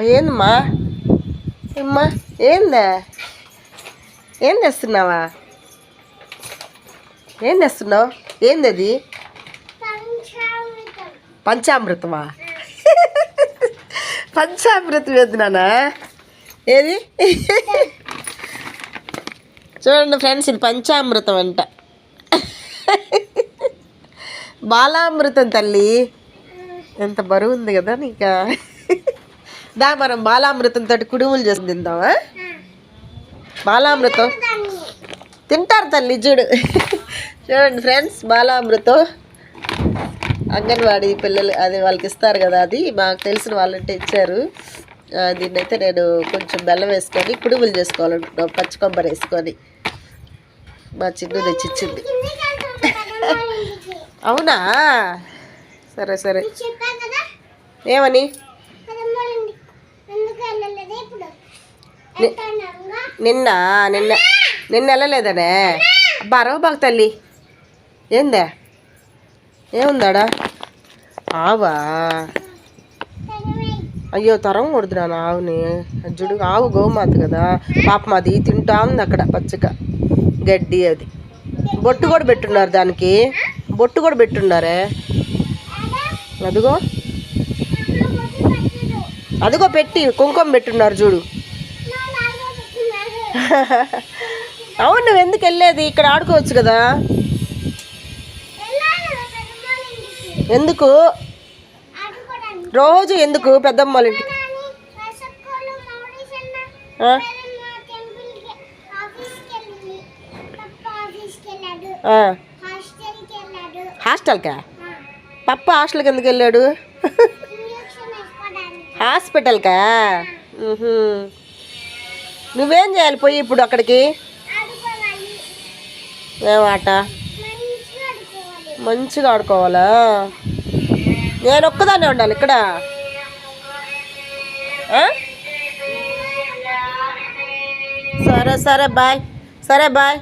ఏందమ్మా అమ్మా ఏందా ఏం తెస్తున్నావా ఏం తెస్తున్నావు ఏంది అది పంచామృతమా పంచామృతం ఏది నానా ఏది చూడండి ఫ్రెండ్స్ ఇది పంచామృతం అంట బాలామృతం తల్లి ఎంత బరువు ఉంది కదా నీకా దా మనం బాలామృతంతో కుడుములు చేసి తిందామా బాలామృతం తింటారు తల్లి చూడు చూడండి ఫ్రెండ్స్ బాలామృతం అంగన్వాడీ పిల్లలు అది వాళ్ళకి ఇస్తారు కదా అది మాకు తెలిసిన వాళ్ళంటే ఇచ్చారు దీన్ని అయితే నేను కొంచెం బెల్లం వేసుకొని కుడుములు చేసుకోవాలనుకుంటున్నాం పచ్చి కొబ్బరి వేసుకొని మా చిన్ను తెచ్చిచ్చింది అవునా సరే సరే ఏమని నిన్న నిన్న నిన్న వెళ్ళలేదనే అబ్బా అరవబాకు తల్లి ఏందే ఏముందాడా ఆవా అయ్యో తరం కొడుతున్నాను ఆవుని జుడు ఆవు గోమాత కదా పాపం అది తింటా ఉంది అక్కడ పచ్చగా గడ్డి అది బొట్టు కూడా పెట్టున్నారు దానికి బొట్టు కూడా పెట్టున్నారే అదిగో అదిగో పెట్టి కుంకుమ పెట్టున్నారు చూడు అవును నువ్వు ఎందుకు వెళ్ళేది ఇక్కడ ఆడుకోవచ్చు కదా ఎందుకు రోజు ఎందుకు పెద్దమ్మ వాళ్ళ ఇంటికి హాస్టల్కా పప్ప హాస్టల్కి ఎందుకు వెళ్ళాడు హాస్పిటల్కా నువ్వేం చేయాలి పోయి ఇప్పుడు అక్కడికి ఏమాట మంచిగా ఆడుకోవాలా నేను ఒక్కదాన్నే ఉండాలి ఇక్కడ సరే సరే బాయ్ సరే బాయ్